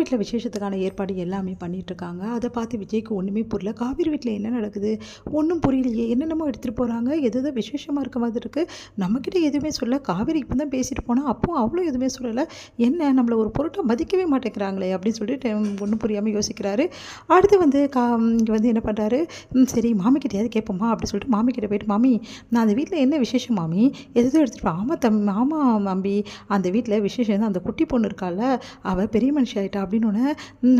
வீட்டில் விசேஷத்துக்கான ஏற்பாடு எல்லாமே பண்ணிகிட்ருக்காங்க. அதை பார்த்து விஜய்க்கு ஒன்றுமே புரியல. காவேரி வீட்டில் என்ன நடக்குது ஒன்றும் புரியலையே, என்னென்னமோ எடுத்துகிட்டு போகிறாங்க, எதோ விசேஷமாக இருக்க மாதிரி இருக்குது. நம்மக்கிட்ட எதுவுமே சொல்ல. காவேரி இப்போ தான் பேசிட்டு போனால் அப்பவும் அவ்வளோ எதுவுமே சொல்லலை. என்ன நம்மளை ஒரு பொருட்டாக மதிக்கவே மாட்டேங்கிறாங்களே அப்படின்னு சொல்லிட்டு ஒன்றும் புரியாமல் யோசிக்கிறாரு. அடுத்து வந்து இங்கே வந்து என்ன பண்ணுறாரு, சரி மாமிக்கிட்டையாவது கேட்போமா அப்படின்னு சொல்லிட்டு மாமிக்கிட்ட போயிட்டு, மாமி நான் அந்த வீட்டில் என்ன விசேஷம் மாமி, எதோ எடுத்துகிட்டு ஆமாம் ஆமாம் மாம்பி, அந்த வீட்டில் விசேஷம் தான், அந்த குட்டி பொண்ணு இருக்கால அவள் பெரிய மனுஷி ஆகிட்டா அப்படின்னு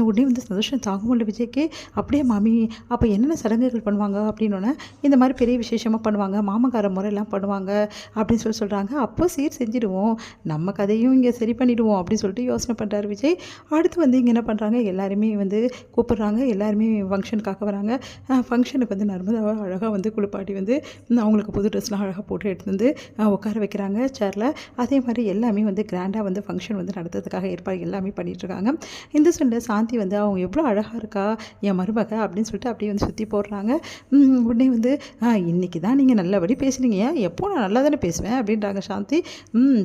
உடனே வந்து சந்தோஷம் தாங்க முடியல விஜய்க்கு. அப்படியே மாமி அப்போ என்னென்ன சடங்குகள் பண்ணுவாங்க அப்படின்னோடனே இந்த மாதிரி பெரிய விசேஷமாக பண்ணுவாங்க, மாமக்கார முறையெல்லாம் பண்ணுவாங்க அப்படின்னு சொல்கிறாங்க. அப்போ சீர் செஞ்சுடுவோம், நம்ம கதையும் இங்கே சரி பண்ணிவிடுவோம் அப்படின்னு சொல்லிட்டு யோசனை பண்ணுறாரு விஜய். அடுத்து வந்து இங்கே என்ன பண்ணுறாங்க, எல்லாருமே வந்து கூப்பிட்றாங்க, எல்லாருமே ஃபங்க்ஷனுக்காக வராங்க. ஃபங்க்ஷனுக்கு வந்து நர்மதாவை அழகாக வந்து குளிப்பாட்டி வந்து அவங்களுக்கு புது ட்ரெஸ்லாம் அழகாக போட்டு எடுத்து வந்து உட்கார வைக்கிறாங்க சேரில். அதே மாதிரி எல்லாமே வந்து கிராண்டாக வந்து ஃபங்க்ஷன் வந்து நடத்துறதுக்காக ஏற்பாடு எல்லாமே பண்ணிகிட்ருக்காங்க. இந்த சைடில் சாந்தி வந்து அவங்க எவ்வளோ அழகாக இருக்கா என் மருமக அப்படின்னு சொல்லிட்டு அப்படியே வந்து சுற்றி போடுறாங்க. உடனே வந்து இன்றைக்கி தான் நீங்கள் நல்லபடி பேசுனீங்க, எப்போ நான் நல்லா தானே பேசுவேன் அப்படின்றாங்க சாந்தி.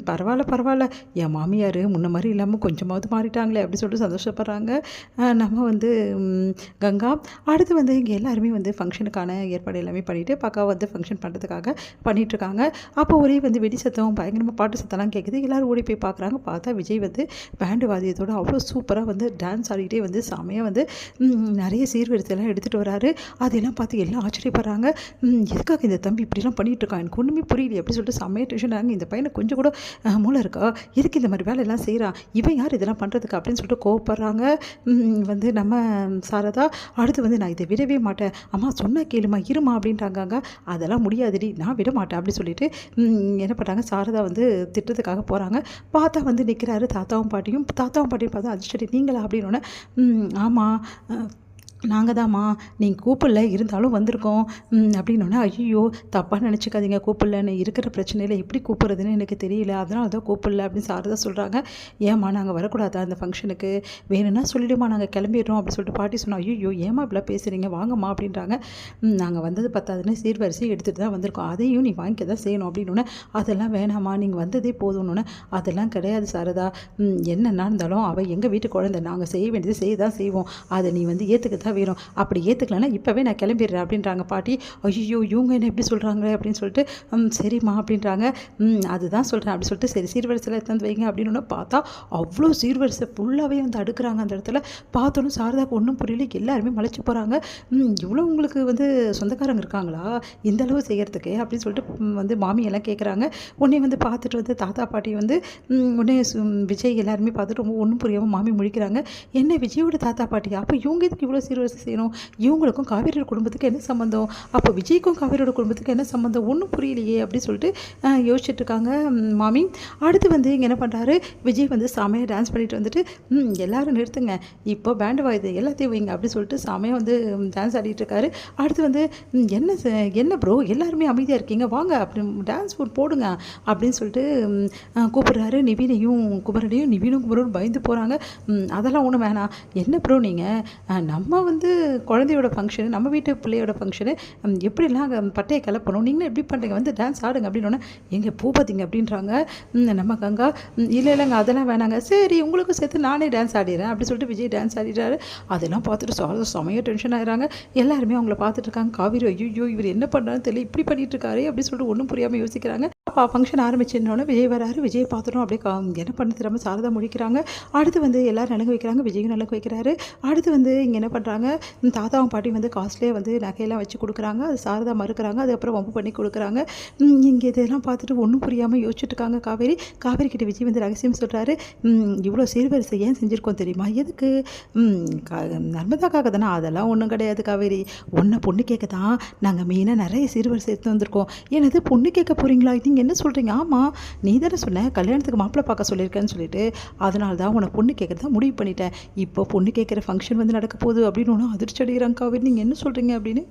பரவாயில்ல பரவாயில்ல, என் மாமியார் முன்ன மாதிரி இல்லாமல் கொஞ்சமாவது மாறிட்டாங்களே அப்படின்னு சொல்லிட்டு சந்தோஷப்படுறாங்க நம்ம வந்து கங்கா. அடுத்து வந்து இங்கே எல்லாருமே வந்து ஃபங்க்ஷனுக்கான ஏற்பாடு எல்லாமே பண்ணிவிட்டு பக்காவாக வந்து ஃபங்க்ஷன் பண்ணுறதுக்காக பண்ணிகிட்ருக்காங்க. அப்போ ஒரே வந்து வெடி சத்தம் பயங்கரமாக பாட்டு சத்தம்லாம் கேட்குது. எல்லோரும் ஓடி போய் பார்க்குறாங்க. பார்த்தா விஜய் வந்து பேண்டு வாத்தியத்தோடு அவ்வளோ சூப்பராக வந்து டான்ஸ் ஆடிக்கிட்டே வந்து செமையாக வந்து நிறைய சீர்வரிசையெல்லாம் எடுத்துகிட்டு வராரு. அதெல்லாம் பார்த்து எல்லாம் ஆச்சரியப்படுறாங்க. எதுக்காக இந்த தம்பி இப்படிலாம் பண்ணிகிட்ருக்கான், எனக்கு ஒன்றுமே புரியல அப்படின்னு சொல்லிட்டு செம்மையாக டென்ஷன் ஆகுங்க. இந்த பையனை கொஞ்சம் கூட மூளை இருக்கா, எதுக்கு இந்த மாதிரி வேலையெல்லாம் செய்கிறான், இவன் யார் இதெல்லாம் பண்ணுறதுக்கு அப்படின்னு சொல்லிட்டு கோவப்படுறாங்க வந்து நம்ம சாரதா. அடுத்து வந்து நான் இதை விடவே மாட்டேன், அம்மா சொன்னால் கேளுமா இருமா அப்படின்ட்டாங்க. அதெல்லாம் முடியாதுடி, நான் விட மாட்டேன் அப்படின்னு சொல்லிட்டு என்ன பண்ணுறாங்க, சாரதா வந்து திட்டத்துக்காக போகிறாங்க. பார்த்தா வந்து நிற்கிறாரு தாத்தாவும் பாட்டியும் பார்த்தா அதிர்ஷ்டி நீங்களா அப்படின்னோடனே ஆமாம் நாங்கள் தாம்மா, நீங்கள் கூப்பிடல இருந்தாலும் வந்திருக்கோம் அப்படின்னோடனே ஐயோ தப்பாக நினச்சிக்காதீங்க, கூப்பிடலன்னு இருக்கிற பிரச்சனையில் எப்படி கூப்பிட்றதுன்னு எனக்கு தெரியல, அதனால தான் கூப்பிடல அப்படின்னு சாரதா சொல்கிறாங்க. ஏம்மா நாங்கள் வரக்கூடாதா அந்த ஃபங்க்ஷனுக்கு, வேணும்னா சொல்லிவிடுமா நாங்கள் கிளம்பிடுறோம் அப்படின்னு சொல்லிட்டு பாட்டி சொன்னோம். ஐயோ ஏமா இப்படிலாம் பேசுகிறீங்க, வாங்கம்மா அப்படின்றாங்க. நாங்கள் வந்தது பத்தாதுன்னு சீர்வரிசை எடுத்துகிட்டு தான் வந்திருக்கோம், அதையும் நீ வாங்கிக்க தான் செய்யணும் அப்படின்னோடனே அதெல்லாம் வேணாம்மா நீங்கள் வந்ததே போதும்னோடனே அதெல்லாம் கிடையாது சாரதா, என்னென்னா இருந்தாலும் அவள் எங்கள் வீட்டு குழந்தை, நாங்கள் செய்ய வேண்டியது செய்ய தான் செய்வோம், அதை நீ வந்து ஏற்றுக்க தான் வேணும், அப்படி ஏற்றுக்கலன்னா இப்போவே நான் கிளம்பிடுறேன் அப்படின்றாங்க பாட்டி. ஐயோ இவங்க என்ன எப்படி சொல்கிறாங்க அப்படின்னு சொல்லிட்டு சரிம்மா அப்படின்றாங்க. அதுதான் சொல்கிறேன் அப்படி சொல்லிட்டு சரி சீர்வரிசையில் எடுத்து வைங்க அப்படின்னு பார்த்தா அவ்வளோ சீர்வரிசை ஃபுல்லாகவே வந்து அடுக்குறாங்க அந்த இடத்துல. பார்த்தோன்னு சாரதாக்கு ஒன்றும் புரியல, எல்லாருமே மலைச்சு போகிறாங்க. இவ்வளோ உங்களுக்கு வந்து சொந்தக்காரங்க இருக்காங்களா இந்த அளவு செய்கிறதுக்கு அப்படின்னு சொல்லிட்டு வந்து மாமியெல்லாம் கேட்குறாங்க. உடனே வந்து பார்த்துட்டு வந்து தாத்தா பாட்டி வந்து உடனே விஜய் எல்லாருமே பார்த்துட்டு ரொம்ப ஒன்றும் புரியாமல் மாமி முழிக்கிறாங்க. என்ன விஜயோட தாத்தா பாட்டியா, அப்போ இவங்க இதுக்கு இவ்வளோ சீர்வரிசை செய்யணும், இவங்களுக்கும் காவேரியோட குடும்பத்துக்கு என்ன சம்மந்தம், அப்போ விஜய்க்கும் காவேரியோட குடும்பத்துக்கு என்ன சம்மந்தம், ஒன்றும் புரியலையே அப்படின்னு சொல்லிட்டு யோசிச்சுட்டு இருக்காங்க மாமி. அடுத்து வந்து இங்கே என்ன பண்ணுறாரு, விஜய் வந்து செமையாக டான்ஸ் பண்ணிட்டு வந்துட்டு எல்லாரும் நிறுத்துங்க, இப்போ பேண்டு வாயுது எல்லாத்தையும் வைங்க அப்படின்னு சொல்லிட்டு செமையாக வந்து டான்ஸ் ஆடிட்டு இருக்காரு. அடுத்து வந்து என்ன ப்ரோ எல்லாருமே அமைதியாக இருக்கீங்க, வாங்க அப்படி டான்ஸ் போடுங்க அப்படின்னு சொல்லிட்டு கூப்பிடுறாரு. நிவினையும் குமரனையும் நிவினும் குமரனும் பயந்து போகிறாங்க. அதெல்லாம் ஒன்றும் வேணாம், என்ன ப்ரோ நீங்கள் நம்ம வந்து குழந்தையோட ஃபங்க்ஷனு, நம்ம வீட்டு பிள்ளையோட ஃபங்க்ஷனு, எப்படிலாம் பட்டையை கிளப்பணும், நீங்களும் எப்படி பண்ணுறீங்க, வந்து டான்ஸ் ஆடுங்க அப்படின்னோடனே எங்கே பூ பார்த்திங்க அப்படின்றாங்க நம்ம கங்கா. இல்லைங்க அதெல்லாம் வேணாங்க, சரி உங்களுக்கும் சேர்த்து நானே டான்ஸ் ஆடிடுறேன் அப்படி சொல்லிட்டு விஜய் டான்ஸ் ஆடிடுறாரு. அதெல்லாம் பார்த்துட்டு சாரதா செமையாக டென்ஷன் ஆகிறாங்க. எல்லாருமே அவங்கள பார்த்துட்டு இருக்காங்க. காவேரி ஐயோ இவர் என்ன பண்ணுறான்னு தெரியல, இப்படி பண்ணிட்டு இருக்காரு அப்படின்னு சொல்லிட்டு ஒன்றும் புரியாமல் யோசிக்கிறாங்க. ஃபங்க்ஷன் ஆரம்பிச்சிருந்தோன்னே விஜய் வராரு. விஜய் பார்த்துட்டோம் அப்படியே என்ன பண்ண தெரியாமல் சாரதா முடிக்கிறாங்க. அடுத்து வந்து எல்லோரும் நலங்கு வைக்கிறாங்க, விஜயும் நலங்கு வைக்கிறாரு. அடுத்து வந்து இங்கே என்ன பண்ணுறாங்க, தாத்தாவும் பாட்டியும் வந்து காஸ்ட்லியே வந்து நகையெல்லாம் வச்சு கொடுக்குறாங்க. அது சாரதா மறுக்கிறாங்க. அதுக்கப்புறம் வம்பு பண்ணி கொடுக்குறாங்க. இங்கே இதெல்லாம் பார்த்துட்டு ஒன்றும் புரியாமல் யோசிச்சுட்டு இருக்காங்க காவேரி கிட்ட விஜய் வந்து ரகசியம் சொல்கிறாரு. இவ்வளோ சீர்வரிசை ஏன் செஞ்சுருக்கோம் தெரியுமா, எதுக்கு, நர்மதாக்காக தானே, அதெல்லாம் ஒன்றும் கிடையாது காவேரி, ஒன்றை பொண்ணு கேட்க தான் நாங்கள் மெயினாக நிறைய சீர்வரிசை எடுத்து வந்திருக்கோம். எனது பொண்ணு கேட்க போகிறீங்களா, நீங்கள் என்ன சொல்கிறீங்க, ஆமாம் நீ தானே சொன்ன கல்யாணத்துக்கு மாப்பிள்ளை பார்க்க சொல்லியிருக்கேன்னு சொல்லிட்டு, அதனால தான் உனக்கு பொண்ணு கேட்குறதா முடிவு பண்ணிட்டேன். இப்போ பொண்ணு கேட்குற ஃபங்க்ஷன் வந்து நடக்க போகுது அப்படின்னு ஒன்று அதிர்ச்சி அடைகிறாங்க காவேரி, நீங்கள் என்ன சொல்கிறீங்க அப்படின்னு.